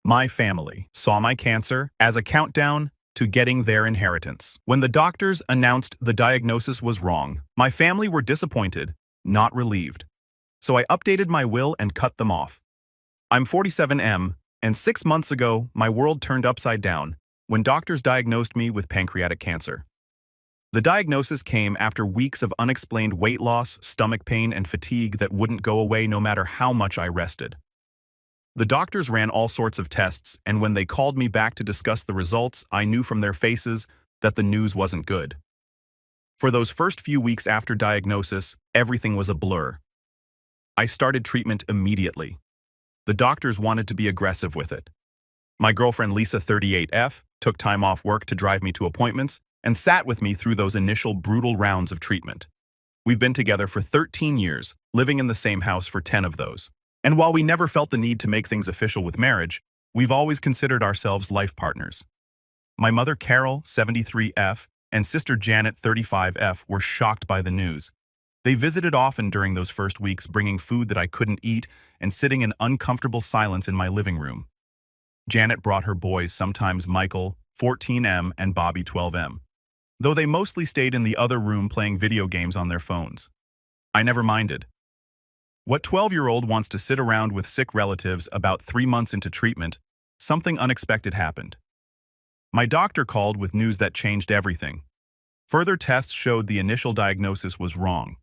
My family saw my cancer as a countdown to getting their inheritance. When the doctors announced the diagnosis was wrong, my family were disappointed, not relieved. So I updated my will and cut them off. I'm 47M, and 6 months ago, my world turned upside down when doctors diagnosed me with pancreatic cancer. The diagnosis came after weeks of unexplained weight loss, stomach pain, and fatigue that wouldn't go away no matter how much I rested. The doctors ran all sorts of tests, and when they called me back to discuss the results, I knew from their faces that the news wasn't good. For those first few weeks after diagnosis, everything was a blur. I started treatment immediately. The doctors wanted to be aggressive with it. My girlfriend Lisa, 38F, took time off work to drive me to appointments and sat with me through those initial brutal rounds of treatment. We've been together for 13 years, living in the same house for 10 of those. And while we never felt the need to make things official with marriage, we've always considered ourselves life partners. My mother Carol, 73F, and sister Janet, 35F, were shocked by the news. They visited often during those first weeks, bringing food that I couldn't eat and sitting in uncomfortable silence in my living room. Janet brought her boys, sometimes Michael, 14M, and Bobby, 12M, though they mostly stayed in the other room playing video games on their phones. I never minded. What 12-year-old wants to sit around with sick relatives? About 3 months into treatment, something unexpected happened. My doctor called with news that changed everything. Further tests showed the initial diagnosis was wrong.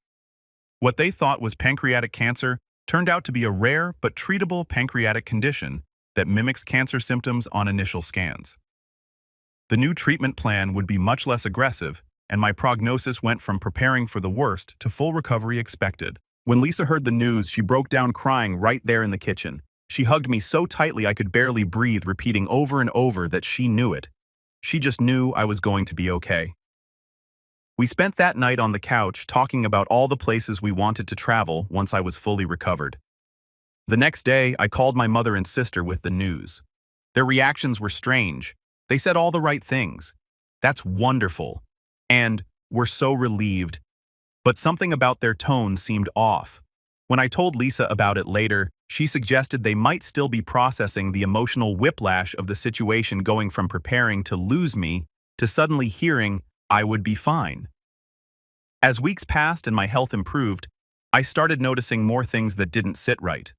What they thought was pancreatic cancer turned out to be a rare but treatable pancreatic condition that mimics cancer symptoms on initial scans. The new treatment plan would be much less aggressive, and my prognosis went from preparing for the worst to full recovery expected. When Lisa heard the news, she broke down crying right there in the kitchen. She hugged me so tightly I could barely breathe, repeating over and over that she knew it. She just knew I was going to be okay. We spent that night on the couch talking about all the places we wanted to travel once I was fully recovered. The next day, I called my mother and sister with the news. Their reactions were strange. They said all the right things. "That's wonderful," and "we're so relieved." But something about their tone seemed off. When I told Lisa about it later, she suggested they might still be processing the emotional whiplash of the situation, going from preparing to lose me to suddenly hearing I would be fine. As weeks passed and my health improved, I started noticing more things that didn't sit right.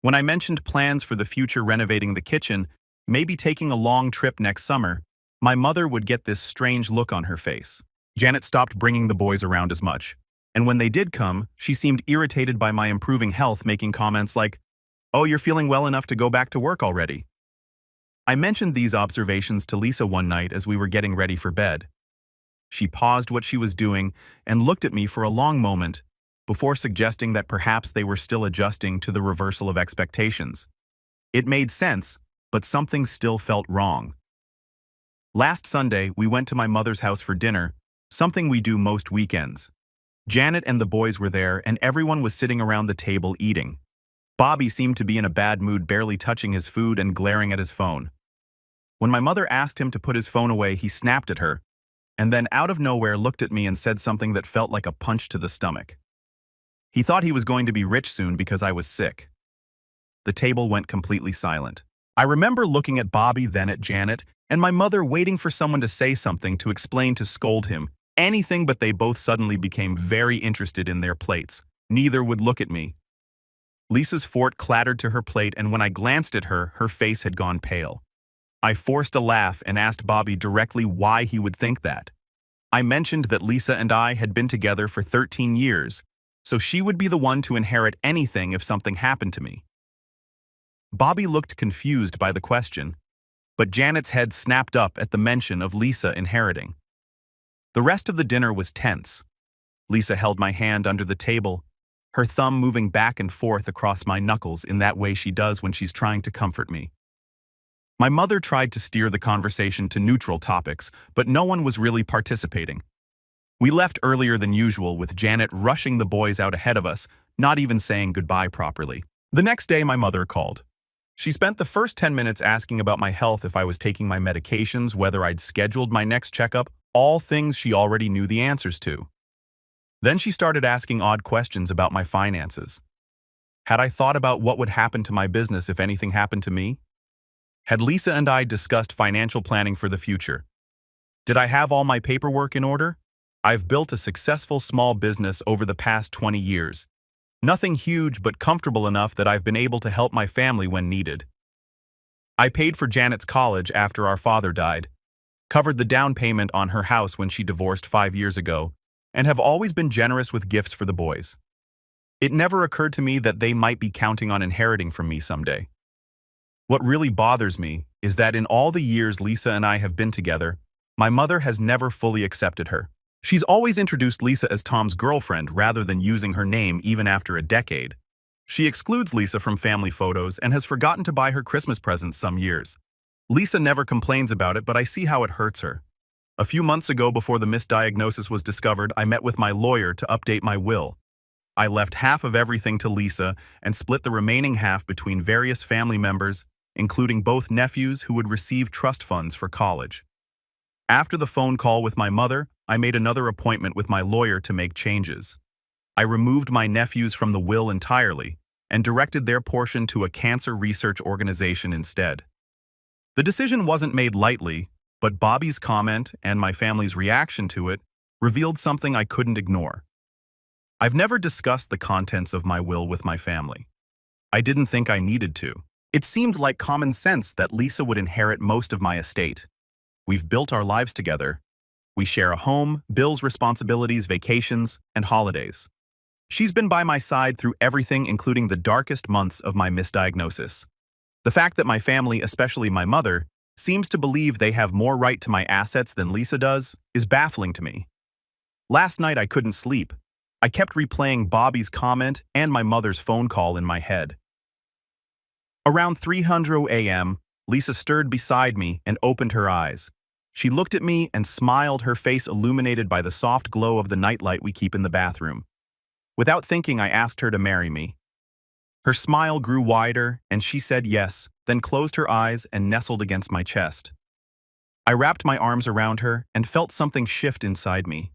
When I mentioned plans for the future, renovating the kitchen, maybe taking a long trip next summer, my mother would get this strange look on her face. Janet stopped bringing the boys around as much, and when they did come, she seemed irritated by my improving health, making comments like, "Oh, you're feeling well enough to go back to work already." I mentioned these observations to Lisa one night as we were getting ready for bed. She paused what she was doing and looked at me for a long moment before suggesting that perhaps they were still adjusting to the reversal of expectations. It made sense, but something still felt wrong. Last Sunday, we went to my mother's house for dinner, something we do most weekends. Janet and the boys were there, and everyone was sitting around the table eating. Bobby seemed to be in a bad mood, barely touching his food and glaring at his phone. When my mother asked him to put his phone away, he snapped at her, and then out of nowhere looked at me and said something that felt like a punch to the stomach. He thought he was going to be rich soon because I was sick. The table went completely silent. I remember looking at Bobby, then at Janet, and my mother waiting for someone to say something, to explain, to scold him. Anything, but they both suddenly became very interested in their plates. Neither would look at me. Lisa's fork clattered to her plate, and when I glanced at her, her face had gone pale. I forced a laugh and asked Bobby directly why he would think that. I mentioned that Lisa and I had been together for 13 years, so she would be the one to inherit anything if something happened to me. Bobby looked confused by the question, but Janet's head snapped up at the mention of Lisa inheriting. The rest of the dinner was tense. Lisa held my hand under the table, her thumb moving back and forth across my knuckles in that way she does when she's trying to comfort me. My mother tried to steer the conversation to neutral topics, but no one was really participating. We left earlier than usual, with Janet rushing the boys out ahead of us, not even saying goodbye properly. The next day, my mother called. She spent the first 10 minutes asking about my health, if I was taking my medications, whether I'd scheduled my next checkup, all things she already knew the answers to. Then she started asking odd questions about my finances. Had I thought about what would happen to my business if anything happened to me? Had Lisa and I discussed financial planning for the future? Did I have all my paperwork in order? I've built a successful small business over the past 20 years. Nothing huge but comfortable enough that I've been able to help my family when needed. I paid for Janet's college after our father died, covered the down payment on her house when she divorced 5 years ago, and have always been generous with gifts for the boys. It never occurred to me that they might be counting on inheriting from me someday. What really bothers me is that in all the years Lisa and I have been together, my mother has never fully accepted her. She's always introduced Lisa as Tom's girlfriend rather than using her name even after a decade. She excludes Lisa from family photos and has forgotten to buy her Christmas presents some years. Lisa never complains about it, but I see how it hurts her. A few months ago, before the misdiagnosis was discovered, I met with my lawyer to update my will. I left half of everything to Lisa and split the remaining half between various family members, including both nephews who would receive trust funds for college. After the phone call with my mother, I made another appointment with my lawyer to make changes. I removed my nephews from the will entirely and directed their portion to a cancer research organization instead. The decision wasn't made lightly, but Bobby's comment and my family's reaction to it revealed something I couldn't ignore. I've never discussed the contents of my will with my family. I didn't think I needed to. It seemed like common sense that Lisa would inherit most of my estate. We've built our lives together. We share a home, bills, responsibilities, vacations, and holidays. She's been by my side through everything, including the darkest months of my misdiagnosis. The fact that my family, especially my mother, seems to believe they have more right to my assets than Lisa does is baffling to me. Last night I couldn't sleep. I kept replaying Bobby's comment and my mother's phone call in my head. Around 3:00 a.m., Lisa stirred beside me and opened her eyes. She looked at me and smiled, her face illuminated by the soft glow of the nightlight we keep in the bathroom. Without thinking, I asked her to marry me. Her smile grew wider, and she said yes, then closed her eyes and nestled against my chest. I wrapped my arms around her and felt something shift inside me.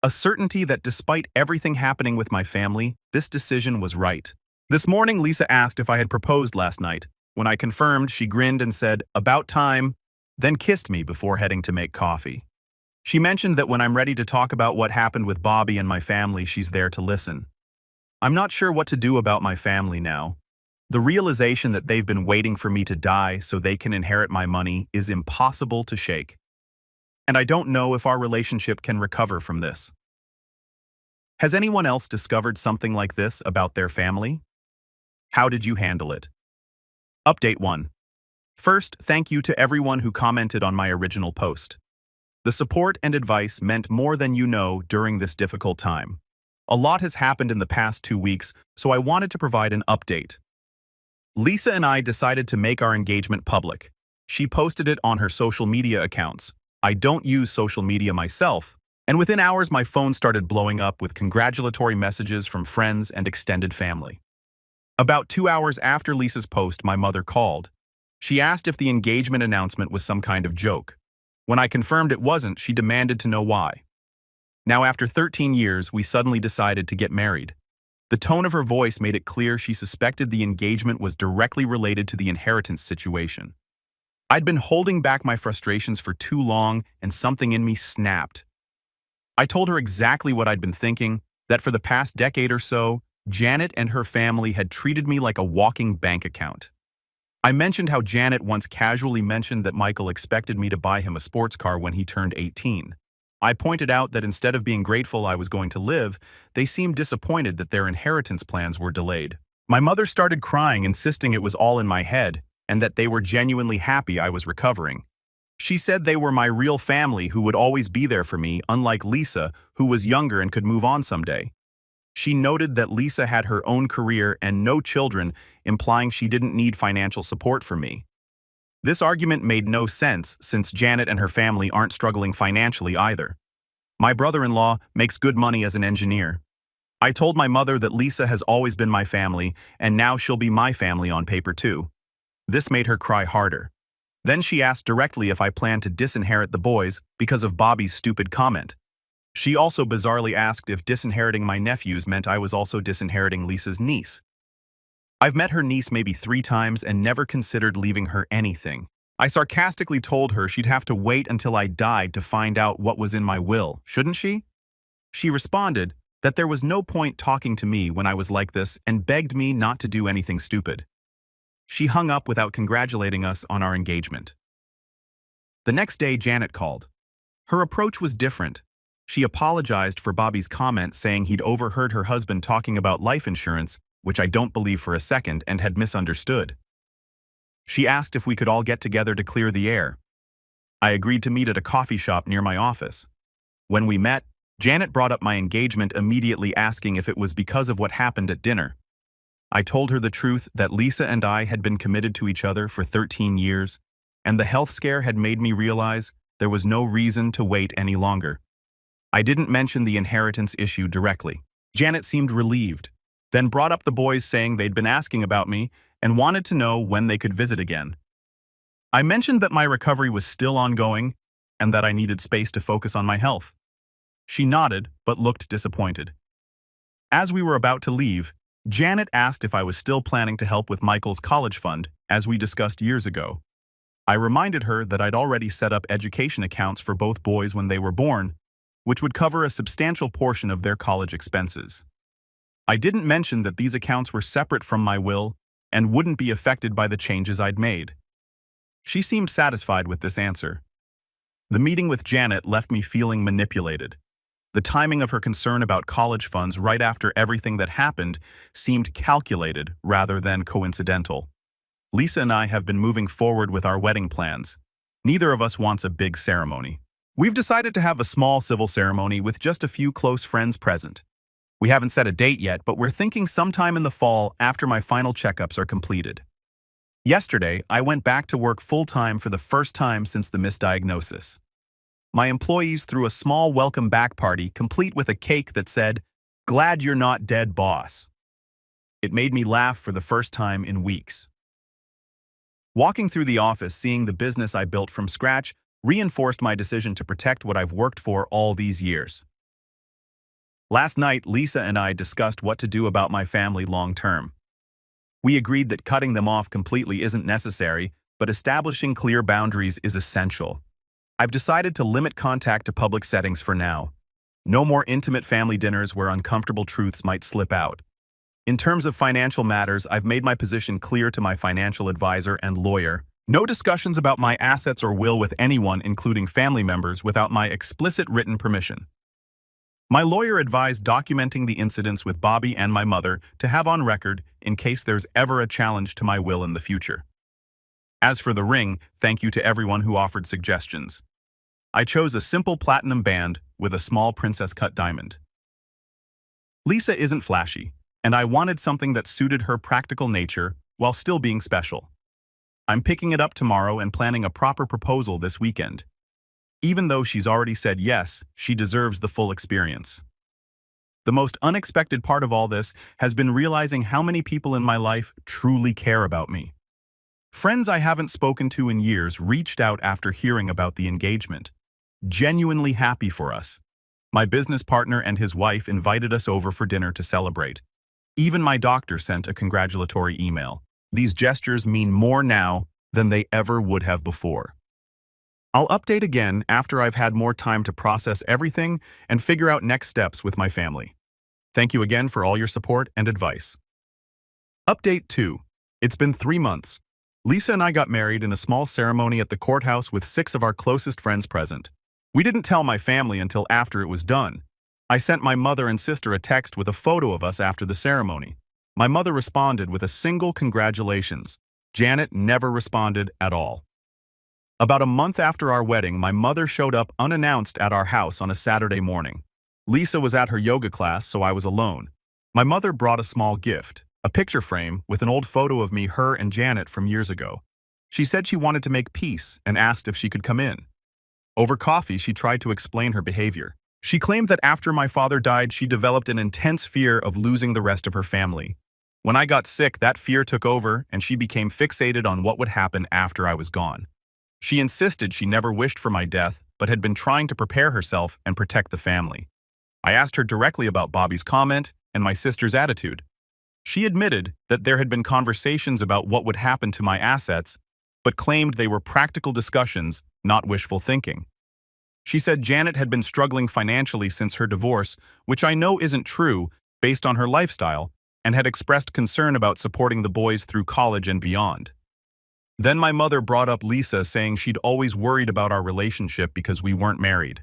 A certainty that despite everything happening with my family, this decision was right. This morning, Lisa asked if I had proposed last night. When I confirmed, she grinned and said, "About time," then kissed me before heading to make coffee. She mentioned that when I'm ready to talk about what happened with Bobby and my family, she's there to listen. I'm not sure what to do about my family now. The realization that they've been waiting for me to die so they can inherit my money is impossible to shake. And I don't know if our relationship can recover from this. Has anyone else discovered something like this about their family? How did you handle it? Update 1. First, thank you to everyone who commented on my original post. The support and advice meant more than you know during this difficult time. A lot has happened in the past 2 weeks, so I wanted to provide an update. Lisa and I decided to make our engagement public. She posted it on her social media accounts. I don't use social media myself, and within hours my phone started blowing up with congratulatory messages from friends and extended family. About 2 hours after Lisa's post, my mother called. She asked if the engagement announcement was some kind of joke. When I confirmed it wasn't, she demanded to know why. Now, after 13 years, we suddenly decided to get married. The tone of her voice made it clear she suspected the engagement was directly related to the inheritance situation. I'd been holding back my frustrations for too long, and something in me snapped. I told her exactly what I'd been thinking, that for the past decade or so, Janet and her family had treated me like a walking bank account. I mentioned how Janet once casually mentioned that Michael expected me to buy him a sports car when he turned 18. I pointed out that instead of being grateful I was going to live, they seemed disappointed that their inheritance plans were delayed. My mother started crying, insisting it was all in my head, and that they were genuinely happy I was recovering. She said they were my real family who would always be there for me, unlike Lisa, who was younger and could move on someday. She noted that Lisa had her own career and no children, implying she didn't need financial support from me. This argument made no sense since Janet and her family aren't struggling financially either. My brother-in-law makes good money as an engineer. I told my mother that Lisa has always been my family, and now she'll be my family on paper too. This made her cry harder. Then she asked directly if I planned to disinherit the boys because of Bobby's stupid comment. She also bizarrely asked if disinheriting my nephews meant I was also disinheriting Lisa's niece. I've met her niece maybe 3 times and never considered leaving her anything. I sarcastically told her she'd have to wait until I died to find out what was in my will, shouldn't she? She responded that there was no point talking to me when I was like this and begged me not to do anything stupid. She hung up without congratulating us on our engagement. The next day, Janet called. Her approach was different. She apologized for Bobby's comment saying he'd overheard her husband talking about life insurance, which I don't believe for a second, and had misunderstood. She asked if we could all get together to clear the air. I agreed to meet at a coffee shop near my office. When we met, Janet brought up my engagement, immediately asking if it was because of what happened at dinner. I told her the truth that Lisa and I had been committed to each other for 13 years, and the health scare had made me realize there was no reason to wait any longer. I didn't mention the inheritance issue directly. Janet seemed relieved, then brought up the boys saying they'd been asking about me and wanted to know when they could visit again. I mentioned that my recovery was still ongoing and that I needed space to focus on my health. She nodded but looked disappointed. As we were about to leave, Janet asked if I was still planning to help with Michael's college fund, as we discussed years ago. I reminded her that I'd already set up education accounts for both boys when they were born, which would cover a substantial portion of their college expenses. I didn't mention that these accounts were separate from my will and wouldn't be affected by the changes I'd made. She seemed satisfied with this answer. The meeting with Janet left me feeling manipulated. The timing of her concern about college funds right after everything that happened seemed calculated rather than coincidental. Lisa and I have been moving forward with our wedding plans. Neither of us wants a big ceremony. We've decided to have a small civil ceremony with just a few close friends present. We haven't set a date yet, but we're thinking sometime in the fall after my final checkups are completed. Yesterday, I went back to work full-time for the first time since the misdiagnosis. My employees threw a small welcome back party complete with a cake that said, "Glad you're not dead, boss." It made me laugh for the first time in weeks. Walking through the office, seeing the business I built from scratch reinforced my decision to protect what I've worked for all these years. Last night, Lisa and I discussed what to do about my family long-term. We agreed that cutting them off completely isn't necessary, but establishing clear boundaries is essential. I've decided to limit contact to public settings for now. No more intimate family dinners where uncomfortable truths might slip out. In terms of financial matters, I've made my position clear to my financial advisor and lawyer. No discussions about my assets or will with anyone, including family members, without my explicit written permission. My lawyer advised documenting the incidents with Bobby and my mother to have on record in case there's ever a challenge to my will in the future. As for the ring, thank you to everyone who offered suggestions. I chose a simple platinum band with a small princess-cut diamond. Lisa isn't flashy, and I wanted something that suited her practical nature while still being special. I'm picking it up tomorrow and planning a proper proposal this weekend. Even though she's already said yes, she deserves the full experience. The most unexpected part of all this has been realizing how many people in my life truly care about me. Friends I haven't spoken to in years reached out after hearing about the engagement, genuinely happy for us. My business partner and his wife invited us over for dinner to celebrate. Even my doctor sent a congratulatory email. These gestures mean more now than they ever would have before. I'll update again after I've had more time to process everything and figure out next steps with my family. Thank you again for all your support and advice. Update 2. It's been 3 months. Lisa and I got married in a small ceremony at the courthouse with 6 of our closest friends present. We didn't tell my family until after it was done. I sent my mother and sister a text with a photo of us after the ceremony. My mother responded with a single congratulations. Janet never responded at all. About a month after our wedding, my mother showed up unannounced at our house on a Saturday morning. Lisa was at her yoga class, so I was alone. My mother brought a small gift, a picture frame with an old photo of me, her, and Janet from years ago. She said she wanted to make peace and asked if she could come in. Over coffee, she tried to explain her behavior. She claimed that after my father died, she developed an intense fear of losing the rest of her family. When I got sick, that fear took over and she became fixated on what would happen after I was gone. She insisted she never wished for my death, but had been trying to prepare herself and protect the family. I asked her directly about Bobby's comment and my sister's attitude. She admitted that there had been conversations about what would happen to my assets, but claimed they were practical discussions, not wishful thinking. She said Janet had been struggling financially since her divorce, which I know isn't true based on her lifestyle, and had expressed concern about supporting the boys through college and beyond. Then my mother brought up Lisa, saying she'd always worried about our relationship because we weren't married.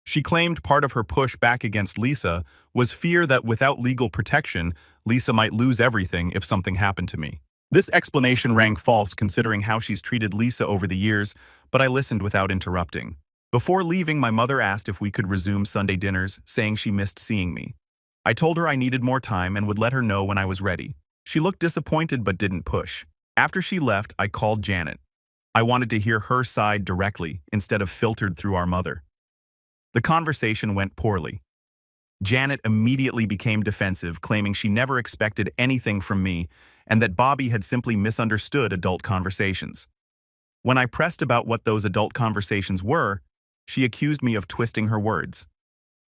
She claimed part of her push back against Lisa was fear that without legal protection, Lisa might lose everything if something happened to me. This explanation rang false considering how she's treated Lisa over the years, but I listened without interrupting. Before leaving, my mother asked if we could resume Sunday dinners, saying she missed seeing me. I told her I needed more time and would let her know when I was ready. She looked disappointed but didn't push. After she left, I called Janet. I wanted to hear her side directly instead of filtered through our mother. The conversation went poorly. Janet immediately became defensive, claiming she never expected anything from me and that Bobby had simply misunderstood adult conversations. When I pressed about what those adult conversations were, she accused me of twisting her words.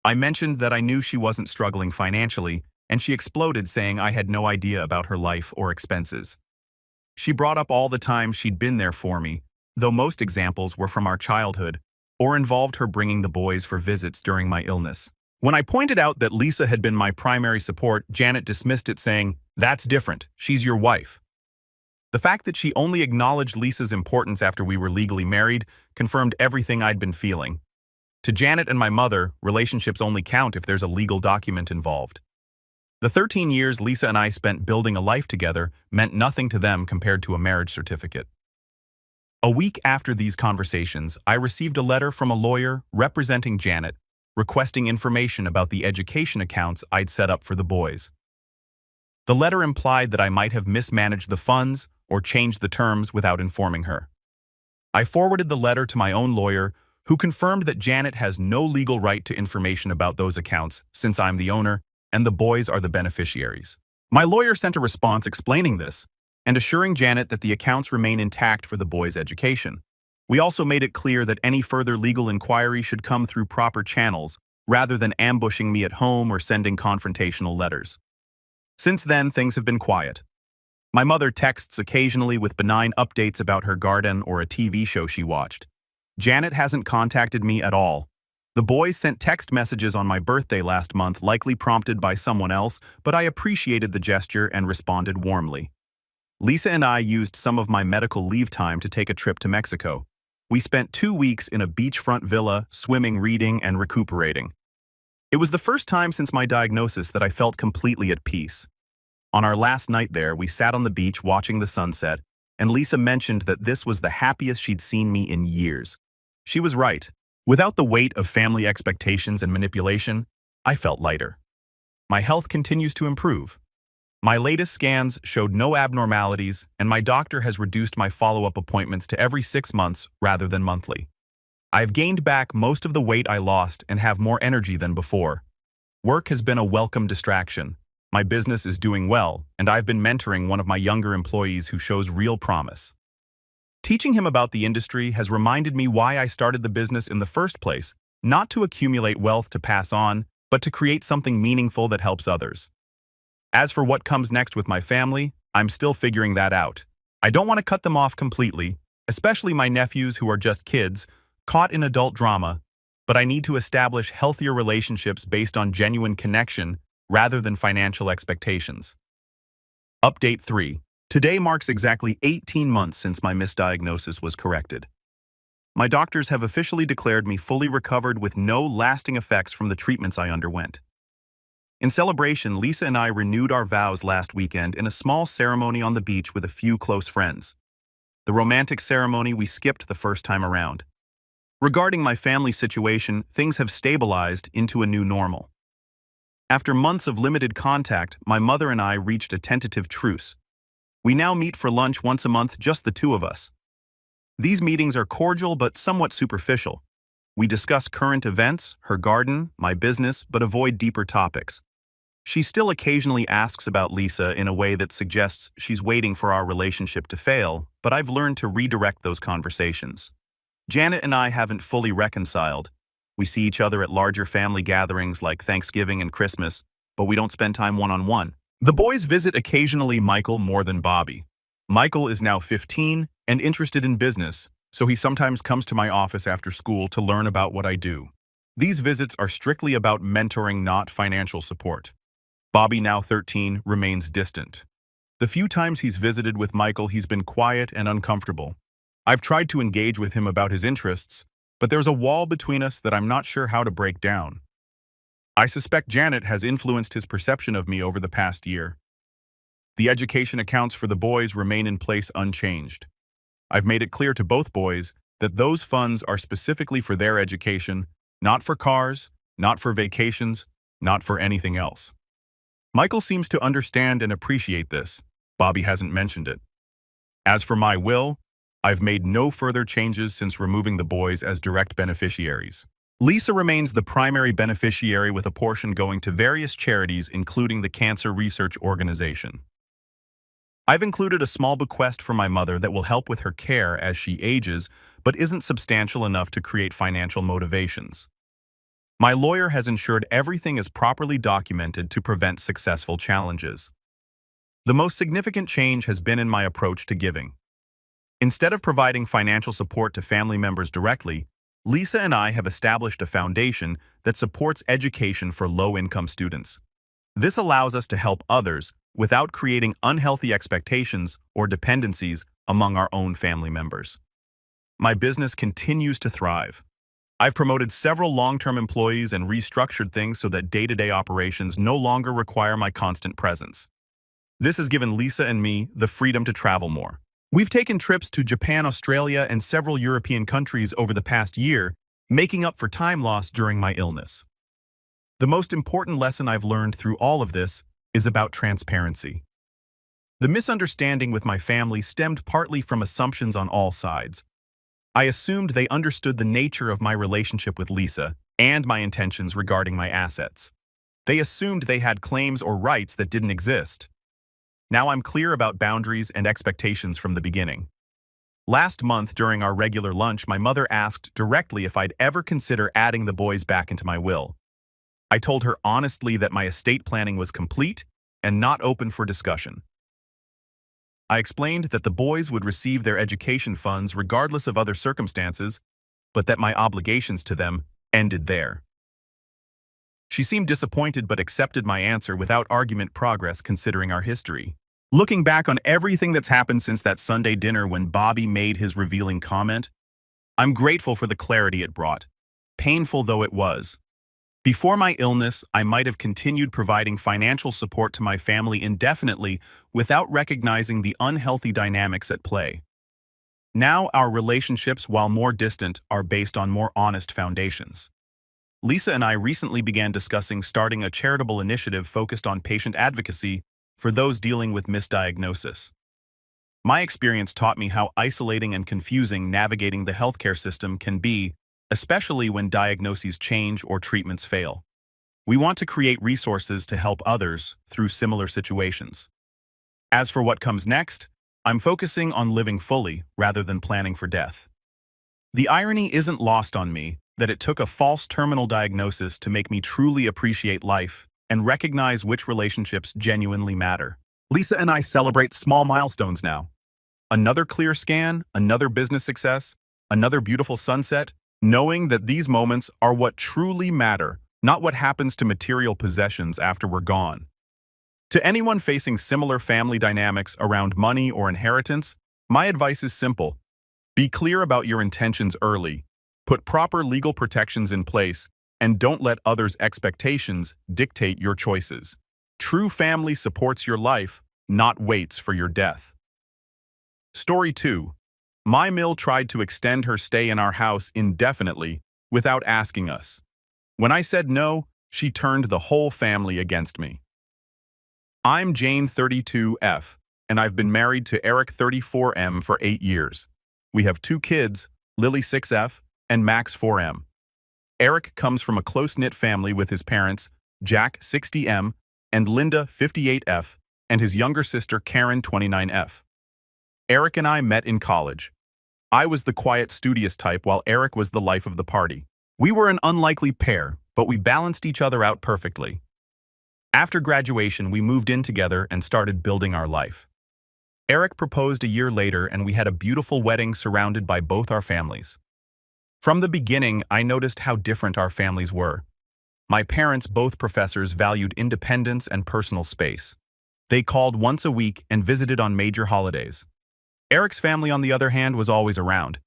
I mentioned that I knew she wasn't struggling financially, and she exploded, saying I had no idea about her life or expenses. She brought up all the time she'd been there for me, though most examples were from our childhood, or involved her bringing the boys for visits during my illness. When I pointed out that Lisa had been my primary support, Janet dismissed it, saying, "That's different. She's your wife." The fact that she only acknowledged Lisa's importance after we were legally married confirmed everything I'd been feeling. To Janet and my mother, relationships only count if there's a legal document involved. The 13 years Lisa and I spent building a life together meant nothing to them compared to a marriage certificate. A week after these conversations, I received a letter from a lawyer representing Janet, requesting information about the education accounts I'd set up for the boys. The letter implied that I might have mismanaged the funds or changed the terms without informing her. I forwarded the letter to my own lawyer, who confirmed that Janet has no legal right to information about those accounts since I'm the owner and the boys are the beneficiaries. My lawyer sent a response explaining this and assuring Janet that the accounts remain intact for the boys' education. We also made it clear that any further legal inquiry should come through proper channels rather than ambushing me at home or sending confrontational letters. Since then, things have been quiet. My mother texts occasionally with benign updates about her garden or a TV show she watched. Janet hasn't contacted me at all. The boys sent text messages on my birthday last month, likely prompted by someone else, but I appreciated the gesture and responded warmly. Lisa and I used some of my medical leave time to take a trip to Mexico. We spent 2 weeks in a beachfront villa, swimming, reading, and recuperating. It was the first time since my diagnosis that I felt completely at peace. On our last night there, we sat on the beach watching the sunset, and Lisa mentioned that this was the happiest she'd seen me in years. She was right. Without the weight of family expectations and manipulation, I felt lighter. My health continues to improve. My latest scans showed no abnormalities, and my doctor has reduced my follow-up appointments to every 6 months rather than monthly. I've gained back most of the weight I lost and have more energy than before. Work has been a welcome distraction. My business is doing well, and I've been mentoring one of my younger employees who shows real promise. Teaching him about the industry has reminded me why I started the business in the first place, not to accumulate wealth to pass on, but to create something meaningful that helps others. As for what comes next with my family, I'm still figuring that out. I don't want to cut them off completely, especially my nephews who are just kids, caught in adult drama, but I need to establish healthier relationships based on genuine connection rather than financial expectations. Update 3. Today marks exactly 18 months since my misdiagnosis was corrected. My doctors have officially declared me fully recovered with no lasting effects from the treatments I underwent. In celebration, Lisa and I renewed our vows last weekend in a small ceremony on the beach with a few close friends. The romantic ceremony we skipped the first time around. Regarding my family situation, things have stabilized into a new normal. After months of limited contact, my mother and I reached a tentative truce. We now meet for lunch once a month, just the two of us. These meetings are cordial but somewhat superficial. We discuss current events, her garden, my business, but avoid deeper topics. She still occasionally asks about Lisa in a way that suggests she's waiting for our relationship to fail, but I've learned to redirect those conversations. Janet and I haven't fully reconciled. We see each other at larger family gatherings like Thanksgiving and Christmas, but we don't spend time one-on-one, The boys visit occasionally Michael more than Bobby. Michael is now 15 and interested in business, so he sometimes comes to my office after school to learn about what I do. These visits are strictly about mentoring, not financial support. Bobby, now 13, remains distant. The few times he's visited with Michael, he's been quiet and uncomfortable. I've tried to engage with him about his interests, but there's a wall between us that I'm not sure how to break down. I suspect Janet has influenced his perception of me over the past year. The education accounts for the boys remain in place unchanged. I've made it clear to both boys that those funds are specifically for their education, not for cars, not for vacations, not for anything else. Michael seems to understand and appreciate this. Bobby hasn't mentioned it. As for my will, I've made no further changes since removing the boys as direct beneficiaries. Lisa remains the primary beneficiary, with a portion going to various charities, including the Cancer Research Organization. I've included a small bequest for my mother that will help with her care as she ages, but isn't substantial enough to create financial motivations. My lawyer has ensured everything is properly documented to prevent successful challenges. The most significant change has been in my approach to giving. Instead of providing financial support to family members directly, Lisa and I have established a foundation that supports education for low-income students. This allows us to help others without creating unhealthy expectations or dependencies among our own family members. My business continues to thrive. I've promoted several long-term employees and restructured things so that day-to-day operations no longer require my constant presence. This has given Lisa and me the freedom to travel more. We've taken trips to Japan, Australia, and several European countries over the past year, making up for time lost during my illness. The most important lesson I've learned through all of this is about transparency. The misunderstanding with my family stemmed partly from assumptions on all sides. I assumed they understood the nature of my relationship with Lisa and my intentions regarding my assets. They assumed they had claims or rights that didn't exist. Now I'm clear about boundaries and expectations from the beginning. Last month, during our regular lunch, my mother asked directly if I'd ever consider adding the boys back into my will. I told her honestly that my estate planning was complete and not open for discussion. I explained that the boys would receive their education funds regardless of other circumstances, but that my obligations to them ended there. She seemed disappointed but accepted my answer without argument, progress considering our history. Looking back on everything that's happened since that Sunday dinner when Bobby made his revealing comment, I'm grateful for the clarity it brought, painful though it was. Before my illness, I might have continued providing financial support to my family indefinitely without recognizing the unhealthy dynamics at play. Now our relationships, while more distant, are based on more honest foundations. Lisa and I recently began discussing starting a charitable initiative focused on patient advocacy for those dealing with misdiagnosis. My experience taught me how isolating and confusing navigating the healthcare system can be, especially when diagnoses change or treatments fail. We want to create resources to help others through similar situations. As for what comes next, I'm focusing on living fully rather than planning for death. The irony isn't lost on me that it took a false terminal diagnosis to make me truly appreciate life and recognize which relationships genuinely matter. Lisa and I celebrate small milestones now. Another clear scan, another business success, another beautiful sunset, knowing that these moments are what truly matter, not what happens to material possessions after we're gone. To anyone facing similar family dynamics around money or inheritance, my advice is simple. Be clear about your intentions early, put proper legal protections in place, and don't let others' expectations dictate your choices. True family supports your life, not waits for your death. Story 2. My mill tried to extend her stay in our house indefinitely without asking us. When I said no, she turned the whole family against me. I'm Jane 32F, and I've been married to Eric 34M for 8 years. We have 2 kids, Lily 6F and Max 4M. Eric comes from a close-knit family with his parents, Jack 60M and Linda 58F, and his younger sister Karen 29F. Eric and I met in college. I was the quiet, studious type while Eric was the life of the party. We were an unlikely pair, but we balanced each other out perfectly. After graduation, we moved in together and started building our life. Eric proposed a year later, and we had a beautiful wedding surrounded by both our families. From the beginning, I noticed how different our families were. My parents, both professors, valued independence and personal space. They called once a week and visited on major holidays. Eric's family, on the other hand, was always around.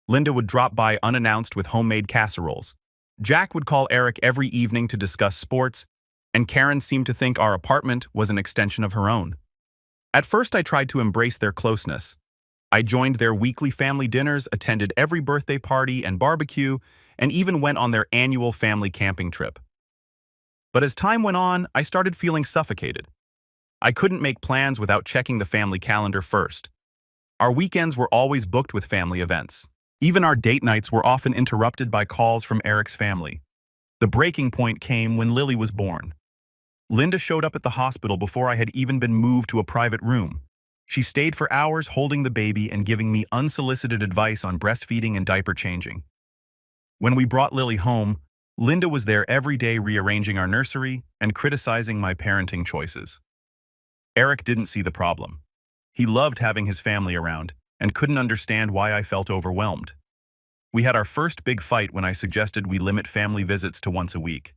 Linda would drop by unannounced with homemade casseroles. Jack would call Eric every evening to discuss sports, and Karen seemed to think our apartment was an extension of her own. At first, I tried to embrace their closeness. I joined their weekly family dinners, attended every birthday party and barbecue, and even went on their annual family camping trip. But as time went on, I started feeling suffocated. I couldn't make plans without checking the family calendar first. Our weekends were always booked with family events. Even our date nights were often interrupted by calls from Eric's family. The breaking point came when Lily was born. Linda showed up at the hospital before I had even been moved to a private room. She stayed for hours holding the baby and giving me unsolicited advice on breastfeeding and diaper changing. When we brought Lily home, Linda was there every day rearranging our nursery and criticizing my parenting choices. Eric didn't see the problem. He loved having his family around and couldn't understand why I felt overwhelmed. We had our first big fight when I suggested we limit family visits to once a week.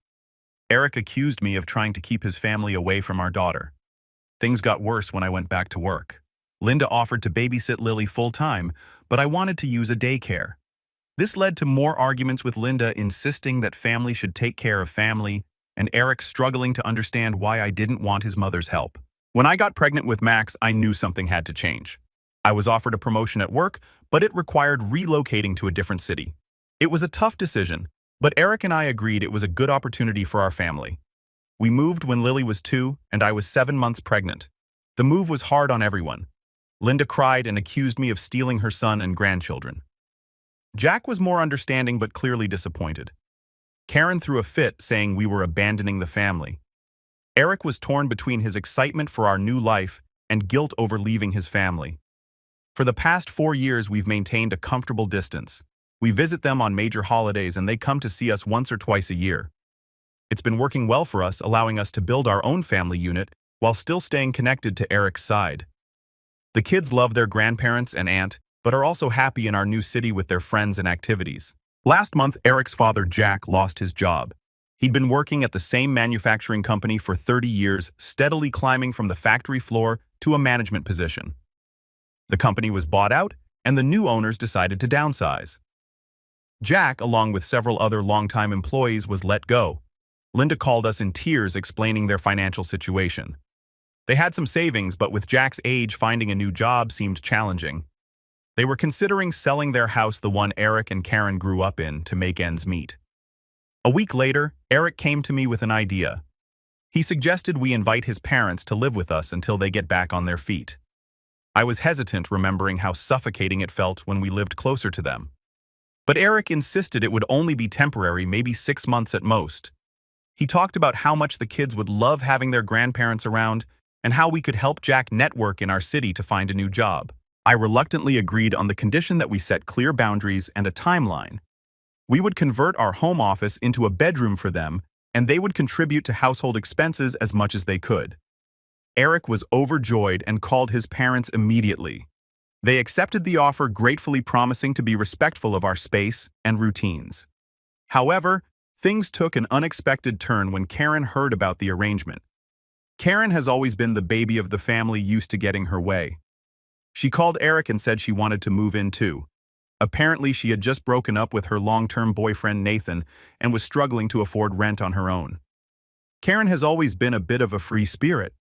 Eric accused me of trying to keep his family away from our daughter. Things got worse when I went back to work. Linda offered to babysit Lily full-time, but I wanted to use a daycare. This led to more arguments with Linda insisting that family should take care of family, and Eric struggling to understand why I didn't want his mother's help. When I got pregnant with Max, I knew something had to change. I was offered a promotion at work, but it required relocating to a different city. It was a tough decision, but Eric and I agreed it was a good opportunity for our family. We moved when Lily was 2 and I was 7 months pregnant. The move was hard on everyone. Linda cried and accused me of stealing her son and grandchildren. Jack was more understanding but clearly disappointed. Karen threw a fit, saying we were abandoning the family. Eric was torn between his excitement for our new life and guilt over leaving his family. For the past 4 years, we've maintained a comfortable distance. We visit them on major holidays and they come to see us once or twice a year. It's been working well for us, allowing us to build our own family unit while still staying connected to Eric's side. The kids love their grandparents and aunt, but are also happy in our new city with their friends and activities. Last month, Eric's father, Jack, lost his job. He'd been working at the same manufacturing company for 30 years, steadily climbing from the factory floor to a management position. The company was bought out, and the new owners decided to downsize. Jack, along with several other longtime employees, was let go. Linda called us in tears explaining their financial situation. They had some savings, but with Jack's age, finding a new job seemed challenging. They were considering selling their house, the one Eric and Karen grew up in, to make ends meet. A week later, Eric came to me with an idea. He suggested we invite his parents to live with us until they get back on their feet. I was hesitant, remembering how suffocating it felt when we lived closer to them. But Eric insisted it would only be temporary, maybe 6 months at most. He talked about how much the kids would love having their grandparents around and how we could help Jack network in our city to find a new job. I reluctantly agreed on the condition that we set clear boundaries and a timeline. We would convert our home office into a bedroom for them, and they would contribute to household expenses as much as they could. Eric was overjoyed and called his parents immediately. They accepted the offer, gratefully promising to be respectful of our space and routines. However, things took an unexpected turn when Karen heard about the arrangement. Karen has always been the baby of the family, used to getting her way. She called Eric and said she wanted to move in too. Apparently, she had just broken up with her long-term boyfriend Nathan and was struggling to afford rent on her own. Karen has always been a bit of a free spirit.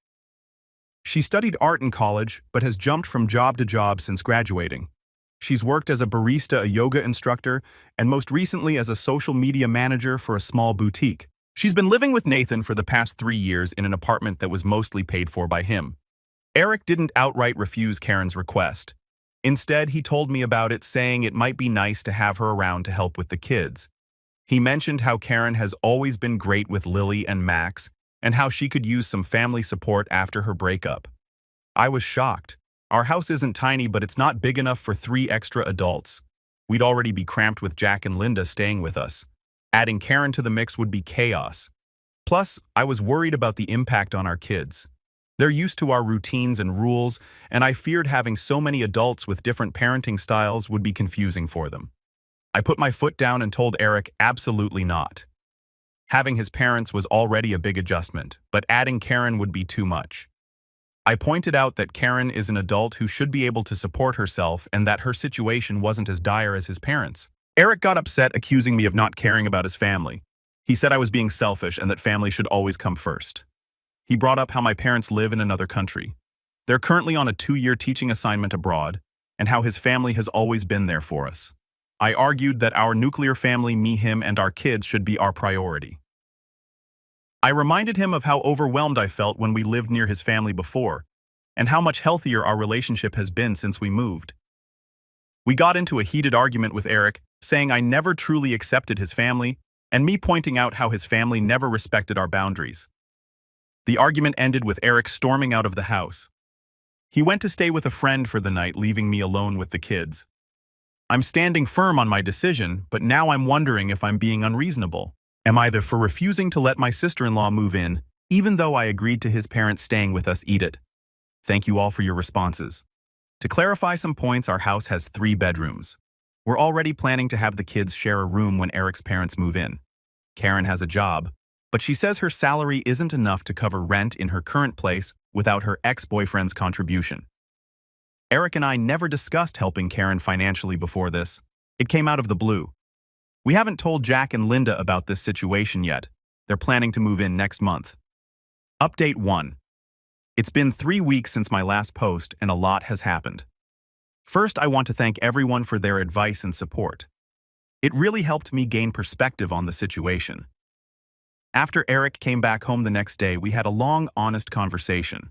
She studied art in college, but has jumped from job to job since graduating. She's worked as a barista, a yoga instructor, and most recently as a social media manager for a small boutique. She's been living with Nathan for the past 3 years in an apartment that was mostly paid for by him. Eric didn't outright refuse Karen's request. Instead, he told me about it, saying it might be nice to have her around to help with the kids. He mentioned how Karen has always been great with Lily and Max, and how she could use some family support after her breakup. I was shocked. Our house isn't tiny, but it's not big enough for 3 extra adults. We'd already be cramped with Jack and Linda staying with us. Adding Karen to the mix would be chaos. Plus, I was worried about the impact on our kids. They're used to our routines and rules, and I feared having so many adults with different parenting styles would be confusing for them. I put my foot down and told Eric absolutely not. Having his parents was already a big adjustment, but adding Karen would be too much. I pointed out that Karen is an adult who should be able to support herself and that her situation wasn't as dire as his parents. Eric got upset, accusing me of not caring about his family. He said I was being selfish and that family should always come first. He brought up how my parents live in another country. They're currently on a 2-year teaching assignment abroad, and how his family has always been there for us. I argued that our nuclear family, me, him, and our kids should be our priority. I reminded him of how overwhelmed I felt when we lived near his family before, and how much healthier our relationship has been since we moved. We got into a heated argument with Eric, saying I never truly accepted his family, and me pointing out how his family never respected our boundaries. The argument ended with Eric storming out of the house. He went to stay with a friend for the night, leaving me alone with the kids. I'm standing firm on my decision, but now I'm wondering if I'm being unreasonable. Am I for refusing to let my sister-in-law move in, even though I agreed to his parents staying with us eat it? Thank you all for your responses. To clarify some points, our house has 3 bedrooms. We're already planning to have the kids share a room when Eric's parents move in. Karen has a job, but she says her salary isn't enough to cover rent in her current place without her ex-boyfriend's contribution. Eric and I never discussed helping Karen financially before this. It came out of the blue. We haven't told Jack and Linda about this situation yet. They're planning to move in next month. Update 1. It's been 3 weeks since my last post and a lot has happened. First, I want to thank everyone for their advice and support. It really helped me gain perspective on the situation. After Eric came back home the next day, we had a long, honest conversation.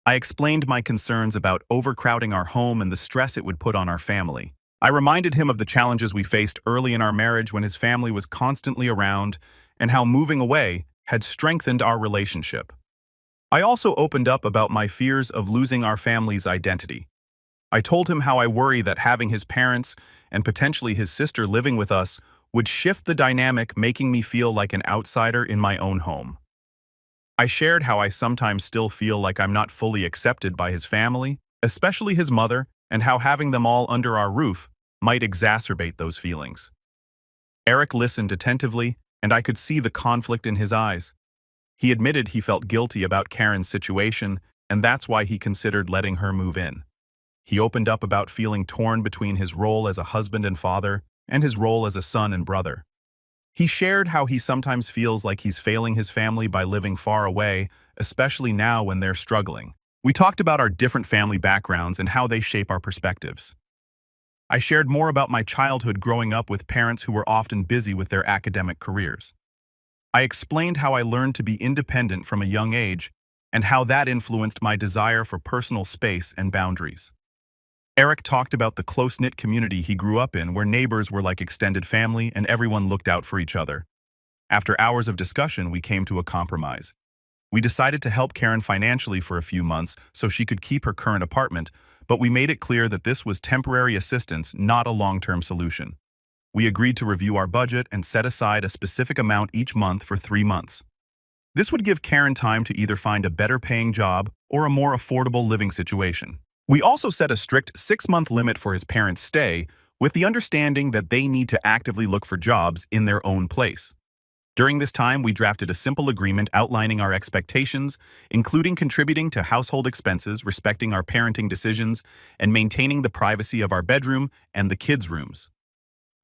I explained my concerns about overcrowding our home and the stress it would put on our family. I reminded him of the challenges we faced early in our marriage when his family was constantly around and how moving away had strengthened our relationship. I also opened up about my fears of losing our family's identity. I told him how I worry that having his parents and potentially his sister living with us would shift the dynamic, making me feel like an outsider in my own home. I shared how I sometimes still feel like I'm not fully accepted by his family, especially his mother, and how having them all under our roof might exacerbate those feelings. Eric listened attentively, and I could see the conflict in his eyes. He admitted he felt guilty about Karen's situation, and that's why he considered letting her move in. He opened up about feeling torn between his role as a husband and father and his role as a son and brother. He shared how he sometimes feels like he's failing his family by living far away, especially now when they're struggling. We talked about our different family backgrounds and how they shape our perspectives. I shared more about my childhood growing up with parents who were often busy with their academic careers. I explained how I learned to be independent from a young age and how that influenced my desire for personal space and boundaries. Eric talked about the close-knit community he grew up in, where neighbors were like extended family and everyone looked out for each other. After hours of discussion, we came to a compromise. We decided to help Karen financially for a few months so she could keep her current apartment, but we made it clear that this was temporary assistance, not a long-term solution. We agreed to review our budget and set aside a specific amount each month for 3 months. This would give Karen time to either find a better-paying job or a more affordable living situation. We also set a strict 6-month limit for his parents' stay, with the understanding that they need to actively look for jobs in their own place. During this time, we drafted a simple agreement outlining our expectations, including contributing to household expenses, respecting our parenting decisions, and maintaining the privacy of our bedroom and the kids' rooms.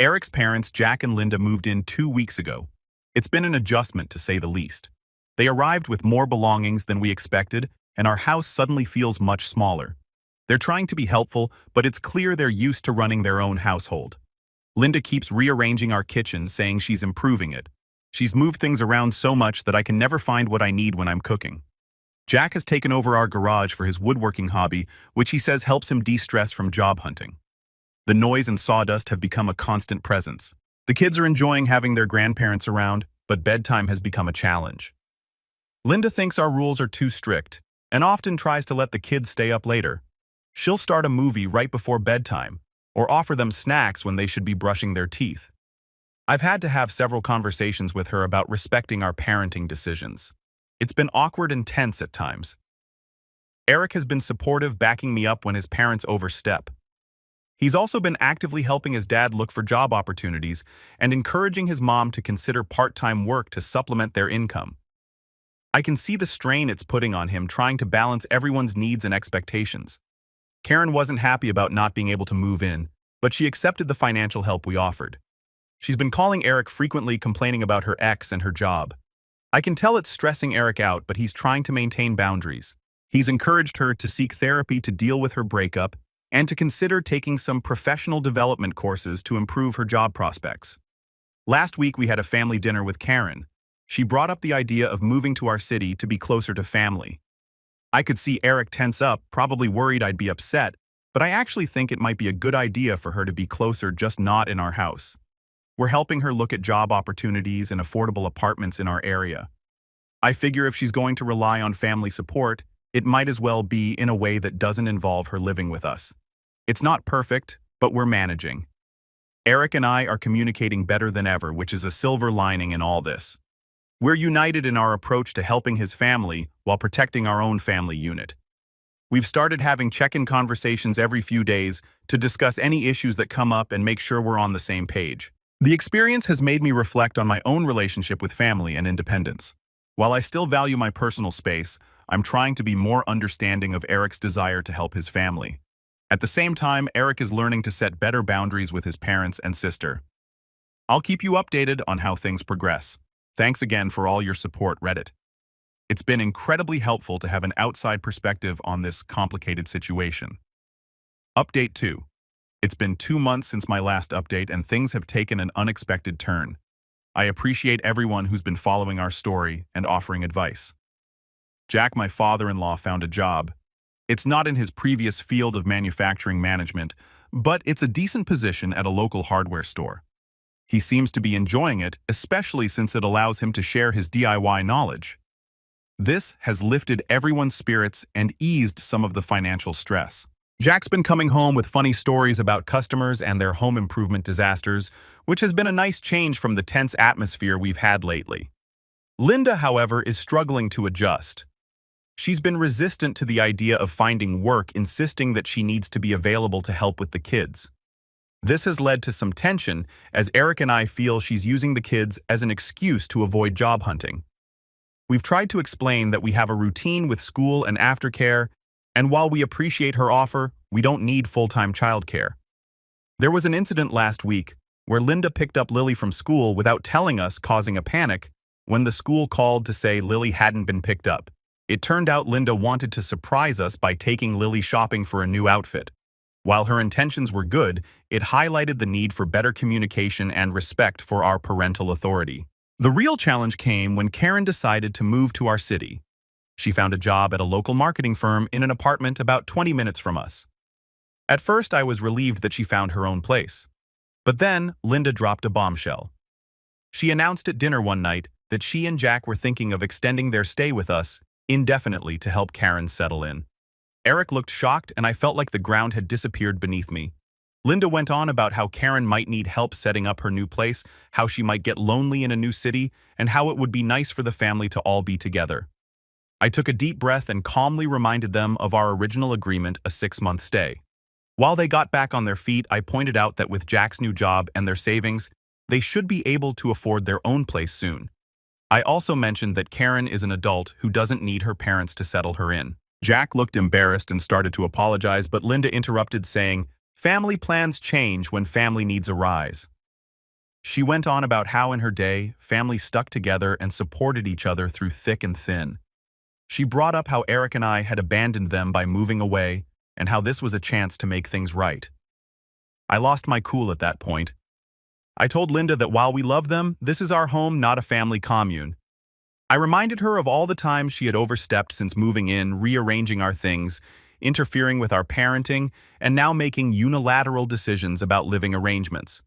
Eric's parents, Jack and Linda, moved in 2 weeks ago. It's been an adjustment, to say the least. They arrived with more belongings than we expected, and our house suddenly feels much smaller. They're trying to be helpful, but it's clear they're used to running their own household. Linda keeps rearranging our kitchen, saying she's improving it. She's moved things around so much that I can never find what I need when I'm cooking. Jack has taken over our garage for his woodworking hobby, which he says helps him de-stress from job hunting. The noise and sawdust have become a constant presence. The kids are enjoying having their grandparents around, but bedtime has become a challenge. Linda thinks our rules are too strict and often tries to let the kids stay up later. She'll start a movie right before bedtime or offer them snacks when they should be brushing their teeth. I've had to have several conversations with her about respecting our parenting decisions. It's been awkward and tense at times. Eric has been supportive, backing me up when his parents overstep. He's also been actively helping his dad look for job opportunities and encouraging his mom to consider part-time work to supplement their income. I can see the strain it's putting on him trying to balance everyone's needs and expectations. Karen wasn't happy about not being able to move in, but she accepted the financial help we offered. She's been calling Eric frequently, complaining about her ex and her job. I can tell it's stressing Eric out, but he's trying to maintain boundaries. He's encouraged her to seek therapy to deal with her breakup and to consider taking some professional development courses to improve her job prospects. Last week we had a family dinner with Karen. She brought up the idea of moving to our city to be closer to family. I could see Eric tense up, probably worried I'd be upset, but I actually think it might be a good idea for her to be closer, just not in our house. We're helping her look at job opportunities and affordable apartments in our area. I figure if she's going to rely on family support, it might as well be in a way that doesn't involve her living with us. It's not perfect, but we're managing. Eric and I are communicating better than ever, which is a silver lining in all this. We're united in our approach to helping his family while protecting our own family unit. We've started having check-in conversations every few days to discuss any issues that come up and make sure we're on the same page. The experience has made me reflect on my own relationship with family and independence. While I still value my personal space, I'm trying to be more understanding of Eric's desire to help his family. At the same time, Eric is learning to set better boundaries with his parents and sister. I'll keep you updated on how things progress. Thanks again for all your support, Reddit. It's been incredibly helpful to have an outside perspective on this complicated situation. Update 2. It's been 2 months since my last update and things have taken an unexpected turn. I appreciate everyone who's been following our story and offering advice. Jack, my father-in-law, found a job. It's not in his previous field of manufacturing management, but it's a decent position at a local hardware store. He seems to be enjoying it, especially since it allows him to share his DIY knowledge. This has lifted everyone's spirits and eased some of the financial stress. Jack's been coming home with funny stories about customers and their home improvement disasters, which has been a nice change from the tense atmosphere we've had lately. Linda, however, is struggling to adjust. She's been resistant to the idea of finding work, insisting that she needs to be available to help with the kids. This has led to some tension, as Eric and I feel she's using the kids as an excuse to avoid job hunting. We've tried to explain that we have a routine with school and aftercare, and while we appreciate her offer, we don't need full-time childcare. There was an incident last week where Linda picked up Lily from school without telling us, causing a panic when the school called to say Lily hadn't been picked up. It turned out Linda wanted to surprise us by taking Lily shopping for a new outfit. While her intentions were good, it highlighted the need for better communication and respect for our parental authority. The real challenge came when Karen decided to move to our city. She found a job at a local marketing firm in an apartment about 20 minutes from us. At first, I was relieved that she found her own place. But then, Linda dropped a bombshell. She announced at dinner one night that she and Jack were thinking of extending their stay with us indefinitely to help Karen settle in. Eric looked shocked, and I felt like the ground had disappeared beneath me. Linda went on about how Karen might need help setting up her new place, how she might get lonely in a new city, and how it would be nice for the family to all be together. I took a deep breath and calmly reminded them of our original agreement, a 6-month stay. While they got back on their feet, I pointed out that with Jack's new job and their savings, they should be able to afford their own place soon. I also mentioned that Karen is an adult who doesn't need her parents to settle her in. Jack looked embarrassed and started to apologize, but Linda interrupted, saying, "Family plans change when family needs arise." She went on about how in her day, families stuck together and supported each other through thick and thin. She brought up how Eric and I had abandoned them by moving away, and how this was a chance to make things right. I lost my cool at that point. I told Linda that while we love them, this is our home, not a family commune. I reminded her of all the times she had overstepped since moving in, rearranging our things, interfering with our parenting, and now making unilateral decisions about living arrangements.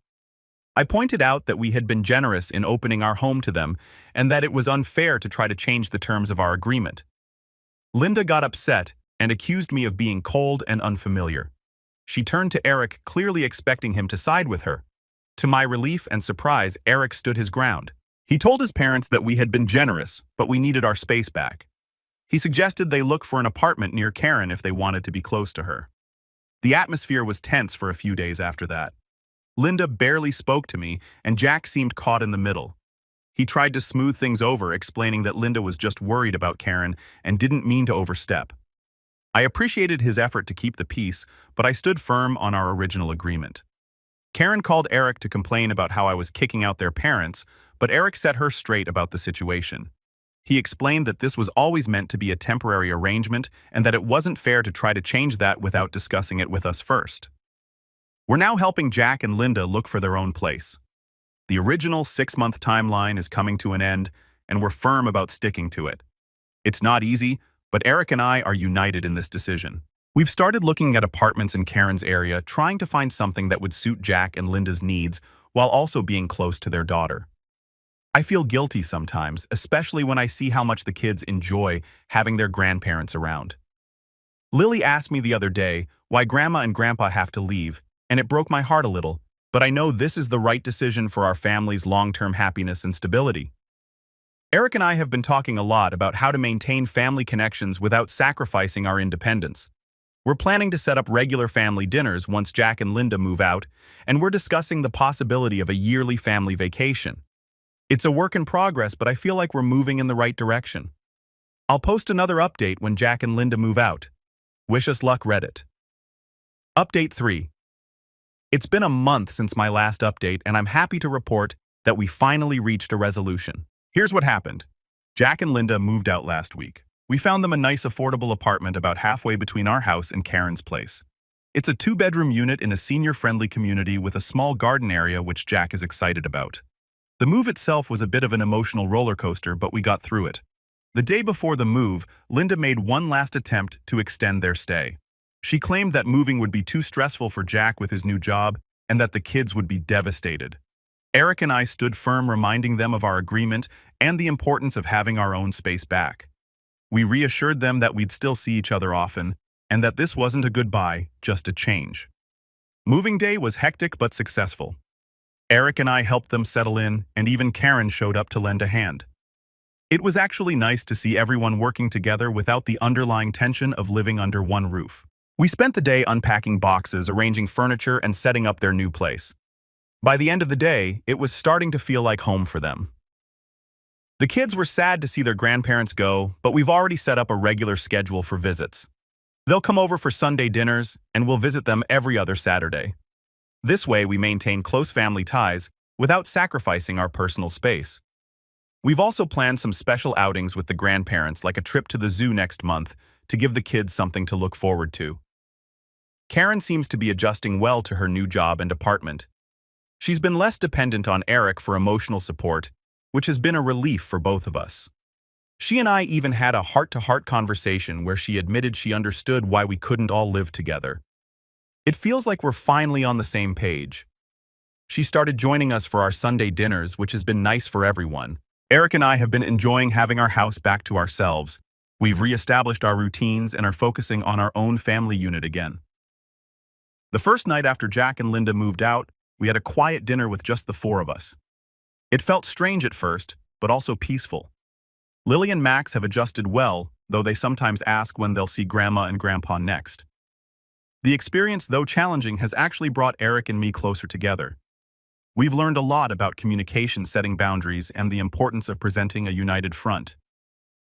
I pointed out that we had been generous in opening our home to them, and that it was unfair to try to change the terms of our agreement. Linda got upset and accused me of being cold and unfamiliar. She turned to Eric, clearly expecting him to side with her. To my relief and surprise, Eric stood his ground. He told his parents that we had been generous, but we needed our space back. He suggested they look for an apartment near Karen if they wanted to be close to her. The atmosphere was tense for a few days after that. Linda barely spoke to me, and Jack seemed caught in the middle. He tried to smooth things over, explaining that Linda was just worried about Karen and didn't mean to overstep. I appreciated his effort to keep the peace, but I stood firm on our original agreement. Karen called Eric to complain about how I was kicking out their parents, but Eric set her straight about the situation. He explained that this was always meant to be a temporary arrangement and that it wasn't fair to try to change that without discussing it with us first. We're now helping Jack and Linda look for their own place. The original 6-month timeline is coming to an end, and we're firm about sticking to it. It's not easy, but Eric and I are united in this decision. We've started looking at apartments in Karen's area, trying to find something that would suit Jack and Linda's needs while also being close to their daughter. I feel guilty sometimes, especially when I see how much the kids enjoy having their grandparents around. Lily asked me the other day why Grandma and Grandpa have to leave, and it broke my heart a little, but I know this is the right decision for our family's long-term happiness and stability. Eric and I have been talking a lot about how to maintain family connections without sacrificing our independence. We're planning to set up regular family dinners once Jack and Linda move out, and we're discussing the possibility of a yearly family vacation. It's a work in progress, but I feel like we're moving in the right direction. I'll post another update when Jack and Linda move out. Wish us luck, Reddit. Update 3. It's been a month since my last update, and I'm happy to report that we finally reached a resolution. Here's what happened. Jack and Linda moved out last week. We found them a nice, affordable apartment about halfway between our house and Karen's place. It's a 2-bedroom unit in a senior-friendly community with a small garden area which Jack is excited about. The move itself was a bit of an emotional roller coaster, but we got through it. The day before the move, Linda made one last attempt to extend their stay. She claimed that moving would be too stressful for Jack with his new job and that the kids would be devastated. Eric and I stood firm, reminding them of our agreement and the importance of having our own space back. We reassured them that we'd still see each other often and that this wasn't a goodbye, just a change. Moving day was hectic but successful. Eric and I helped them settle in, and even Karen showed up to lend a hand. It was actually nice to see everyone working together without the underlying tension of living under one roof. We spent the day unpacking boxes, arranging furniture, and setting up their new place. By the end of the day, it was starting to feel like home for them. The kids were sad to see their grandparents go, but we've already set up a regular schedule for visits. They'll come over for Sunday dinners, and we'll visit them every other Saturday. This way, we maintain close family ties without sacrificing our personal space. We've also planned some special outings with the grandparents, like a trip to the zoo next month, to give the kids something to look forward to. Karen seems to be adjusting well to her new job and apartment. She's been less dependent on Eric for emotional support, which has been a relief for both of us. She and I even had a heart-to-heart conversation where she admitted she understood why we couldn't all live together. It feels like we're finally on the same page. She started joining us for our Sunday dinners, which has been nice for everyone. Eric and I have been enjoying having our house back to ourselves. We've reestablished our routines and are focusing on our own family unit again. The first night after Jack and Linda moved out, we had a quiet dinner with just the 4 of us. It felt strange at first, but also peaceful. Lily and Max have adjusted well, though they sometimes ask when they'll see Grandma and Grandpa next. The experience, though challenging, has actually brought Eric and me closer together. We've learned a lot about communication, setting boundaries, and the importance of presenting a united front.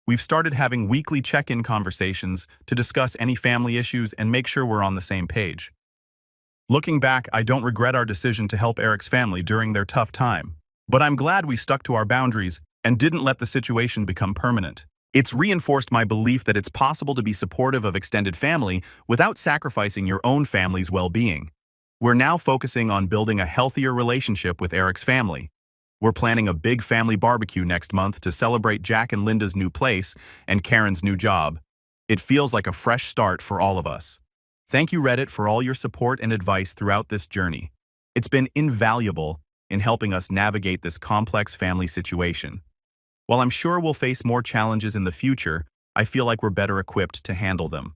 We've started having weekly check-in conversations to discuss any family issues and make sure we're on the same page. Looking back, I don't regret our decision to help Eric's family during their tough time, but I'm glad we stuck to our boundaries and didn't let the situation become permanent. It's reinforced my belief that it's possible to be supportive of extended family without sacrificing your own family's well-being. We're now focusing on building a healthier relationship with Eric's family. We're planning a big family barbecue next month to celebrate Jack and Linda's new place and Karen's new job. It feels like a fresh start for all of us. Thank you, Reddit, for all your support and advice throughout this journey. It's been invaluable in helping us navigate this complex family situation. While I'm sure we'll face more challenges in the future, I feel like we're better equipped to handle them.